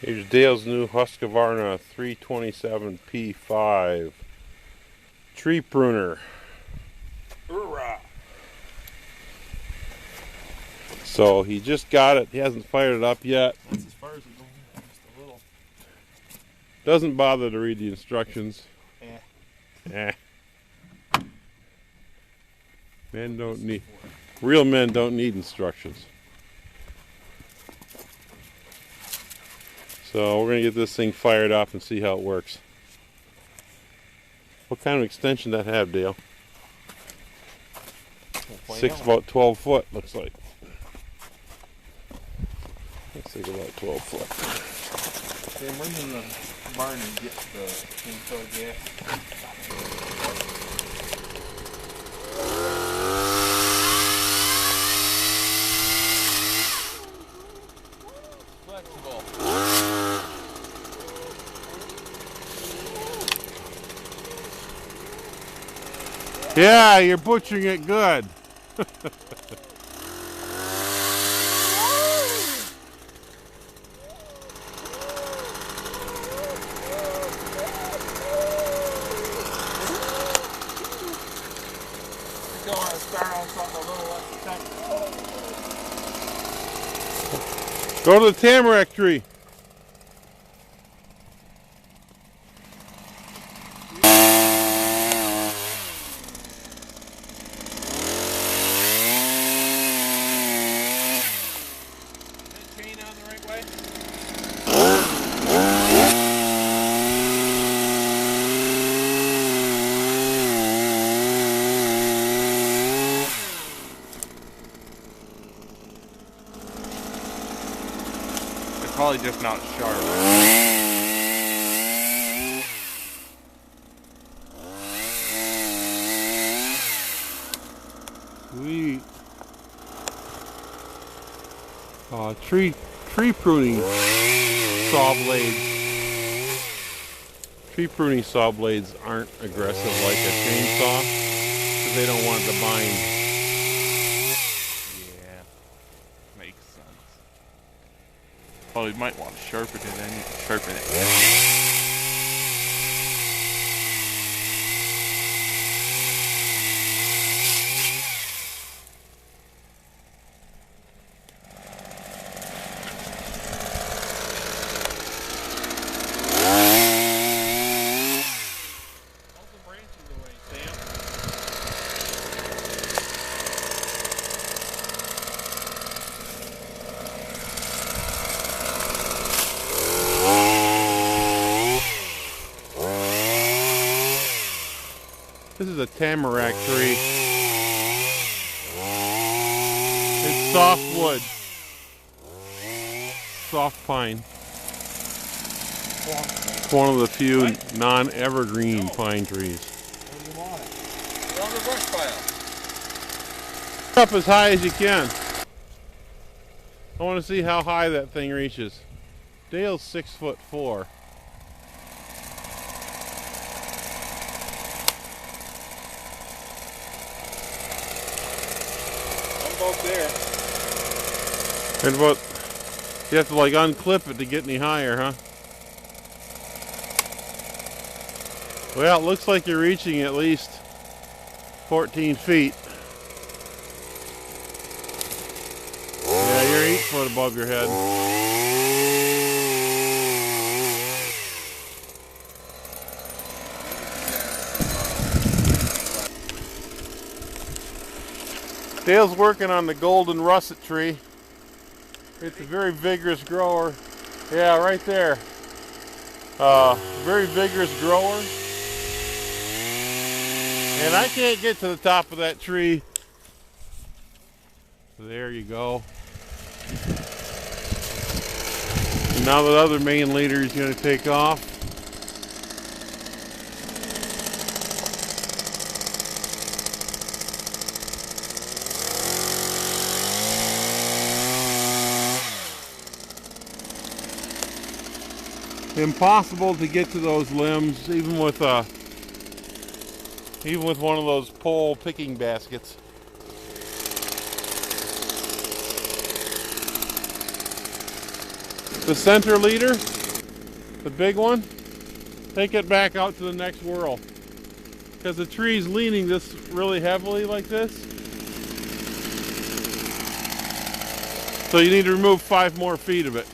Here's Dale's new Husqvarna 327P5 tree pruner. Hoorah! So he just got it. He hasn't fired it up yet. That's as far as it goes. Just a little. Doesn't bother to read the instructions. Men don't need. Real men don't need instructions. So we're gonna get this thing fired up and see how it works. What kind of extension that have, Dale? About 12 foot, looks like. Looks like about 12 foot. Okay, I'm running the barn and get the chainsaw gas. Flexible. Yeah, you're butchering it good. Go to the Tamarack tree. Chain on the right way? Probably just not sharp. Sweet. Tree pruning saw blades. Tree pruning saw blades aren't aggressive like a chainsaw because they don't want it to bind. Makes sense. Probably might want to sharpen it and sharpen it. All the branches away, Sam. This is a Tamarack tree. It's soft wood. Soft pine. It's one of the few non-evergreen pine trees. We're on the brush pile. Up as high as you can. I want to see how high that thing reaches. Dale's 6'4". About there. And about, you have to like unclip it to get any higher, huh? Well, it looks like you're reaching at least 14 feet. Yeah, you're 8 foot above your head. Dale's working on the golden russet tree. It's a very vigorous grower. Yeah, right there. Very vigorous grower. And I can't get to the top of that tree. There you go. And now the other main leader is going to take off. Impossible to get to those limbs, even with one of those pole picking baskets. the center leader, the big one, take it back out to the next whirl. Because the tree's leaning this really heavily like this. So you need to remove 5 more feet of it.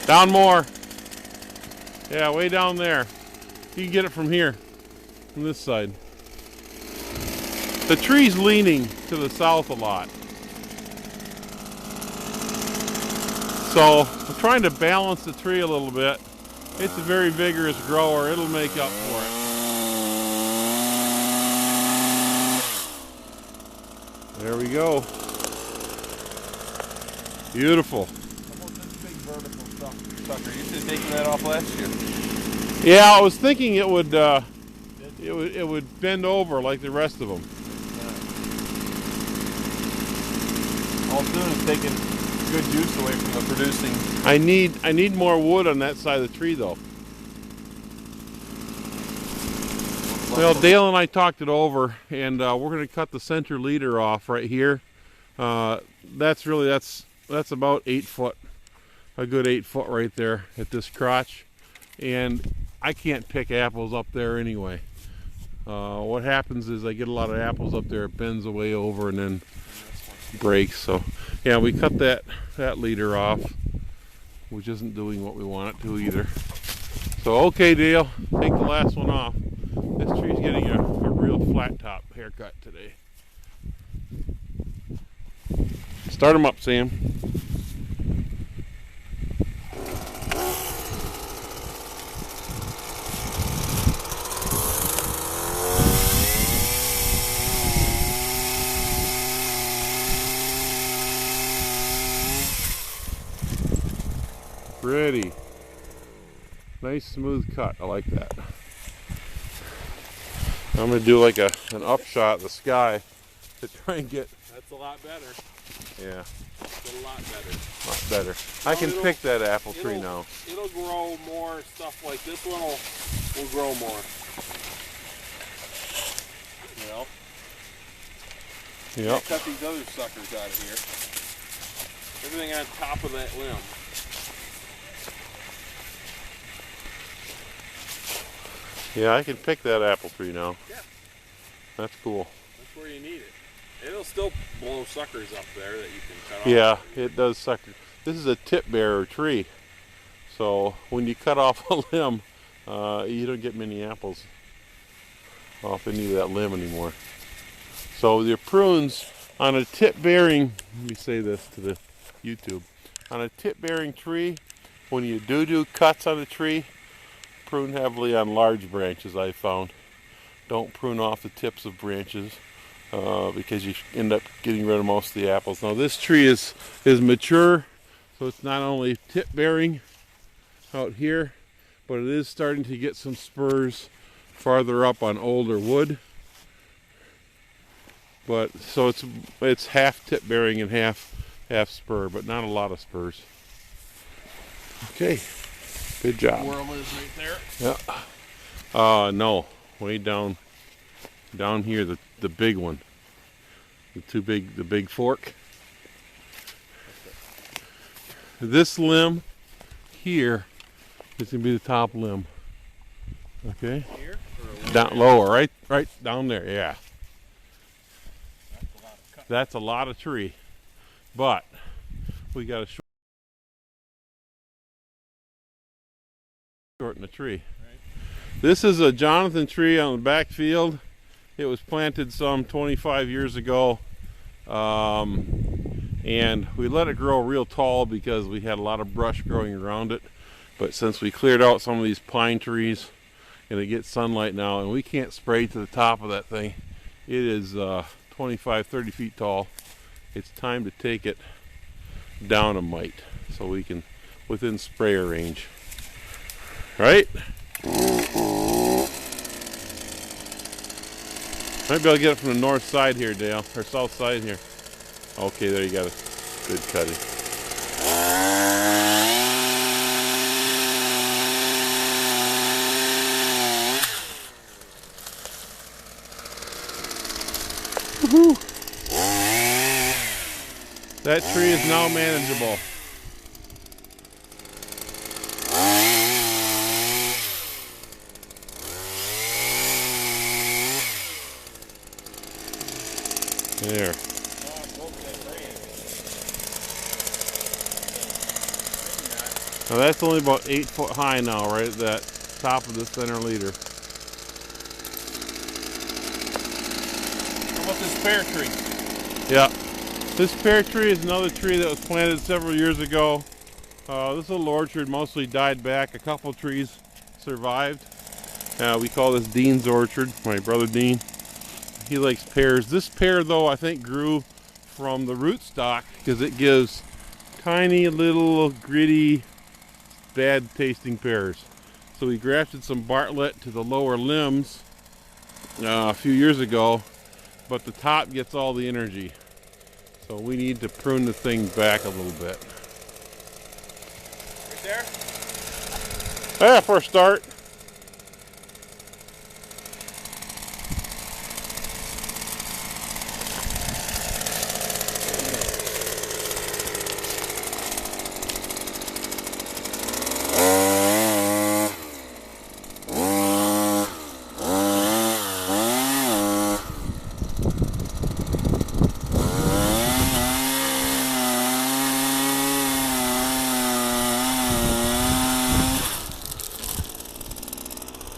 Down more. Yeah, way down there. You can get it from here, from this side. The tree's leaning to the south a lot. So we're trying to balance the tree a little bit. It's a very vigorous grower. It'll make up for it. There we go. Beautiful. Almost this big vertical sucker. You should have taken that off last year. Yeah, I was thinking it would bend over like the rest of them. All it's doing is taking good juice away from the producing. I need more wood on that side of the tree though. Well, Dale and I talked it over, and we're going to cut the center leader off right here. That's about 8 foot, a good 8 foot right there at this crotch, and I can't pick apples up there anyway. What happens is I get a lot of apples up there, it bends away over and then breaks. So yeah, we cut that leader off, which isn't doing what we want it to either. So okay, Dale, take the last one off. This tree's getting a real flat top haircut today. Start them up, Sam. Pretty. Nice smooth cut. I like that. I'm going to do like an upshot of the sky to try and get... That's a lot better. Yeah. It's a lot better. Much better. I can pick that apple tree now. It'll grow more stuff like this one will grow more. You know? Yep. Cut these other suckers out of here. Everything on top of that limb. Yeah, I can pick that apple tree now. Yeah. That's cool. That's where you need it. It'll still blow suckers up there that you can cut off. Yeah, it does sucker. This is a tip bearer tree. So when you cut off a limb, you don't get many apples off any of that limb anymore. So the prunes on a tip bearing, let me say this to the YouTube, on a tip bearing tree, when you do cuts on a tree, prune heavily on large branches, I found. Don't prune off the tips of branches because you end up getting rid of most of the apples. Now this tree is mature, so it's not only tip bearing out here, but it is starting to get some spurs farther up on older wood. But so it's half tip bearing and half spur, but not a lot of spurs. Okay. Good job. Whirl is right there. Yeah. No, way down here, the big one, the big fork. This limb here is gonna be the top limb. Okay. Here? Down lower, right down there. Yeah. That's a lot of tree, but we got to shorten the tree. Right. This is a Jonathan tree on the back field. It was planted some 25 years ago, and we let it grow real tall because we had a lot of brush growing around it. But since we cleared out some of these pine trees and it gets sunlight now, and we can't spray to the top of that thing, it is 25-30 feet tall. It's time to take it down a mite so we can within sprayer range. Right? Maybe I'll get it from the north side here, Dale, or south side here. Okay, there you got it. Good cutting. Woohoo! That tree is now manageable. There. Now that's only about 8 foot high now, right at that top of the center leader. How about this pear tree? Yeah. This pear tree is another tree that was planted several years ago. This little orchard mostly died back. A couple trees survived. We call this Dean's orchard. My brother Dean, he likes pears. This pear, though, I think grew from the rootstock because it gives tiny little gritty, bad tasting pears. So we grafted some Bartlett to the lower limbs a few years ago, but the top gets all the energy. So we need to prune the thing back a little bit. Right there? Yeah, for a start.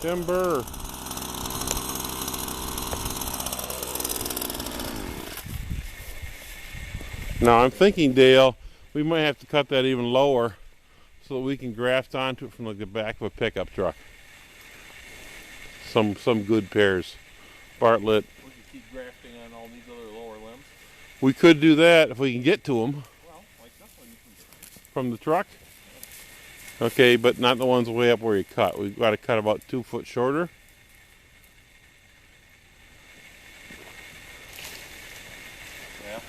Timber. Now I'm thinking, Dale, we might have to cut that even lower so that we can graft onto it from the back of a pickup truck. Some good pears. Bartlett. We could keep grafting on all these other lower limbs. We could do that if we can get to them. Well, like this one you can get. From the truck? Okay, but not the ones way up where you cut. We've got to cut about 2 foot shorter. Yeah.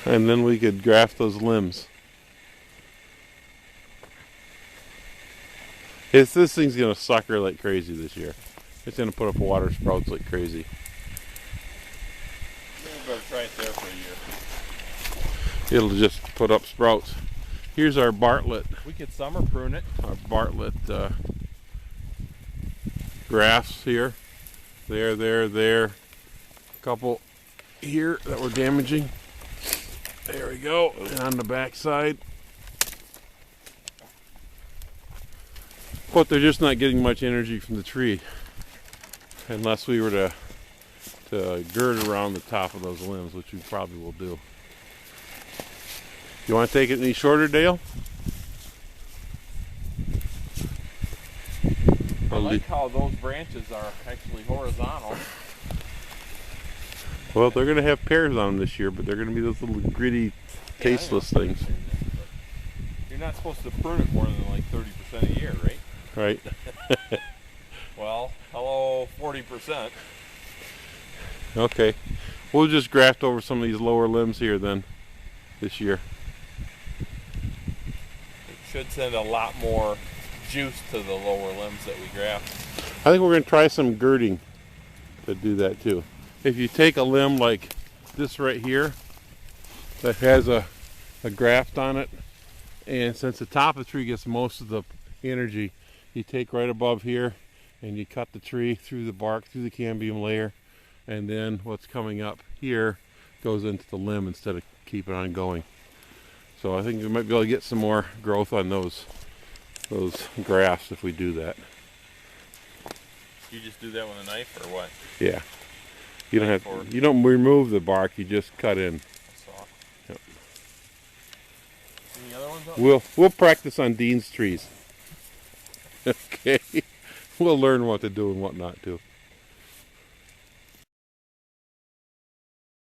And then we could graft those limbs. This thing's going to sucker like crazy this year. It's going to put up water sprouts like crazy. We better try it there for a year. It'll just put up sprouts. Here's our Bartlett. We could summer prune it. Our Bartlett grafts here. There. A couple here that we're damaging. There we go. And on the back side. But they're just not getting much energy from the tree. Unless we were to gird around the top of those limbs, which we probably will do. You want to take it any shorter, Dale? I like how those branches are actually horizontal. Well, they're going to have pears on them this year, but they're going to be those little gritty, tasteless things. You're not supposed to prune it more than like 30% a year, right? Right. Well, hello, 40%. Okay. We'll just graft over some of these lower limbs here then this year. It should send a lot more juice to the lower limbs that we graft. I think we're going to try some girding to do that too. If you take a limb like this right here that has a graft on it, and since the top of the tree gets most of the energy, you take right above here and you cut the tree through the bark, through the cambium layer, and then what's coming up here goes into the limb instead of keeping on going. So I think we might be able to get some more growth on those grafts if we do that. You just do that with a knife or what? Yeah. You don't remove the bark, you just cut in. Yep. Any other ones up? We'll practice on Dean's trees. Okay. We'll learn what to do and what not to.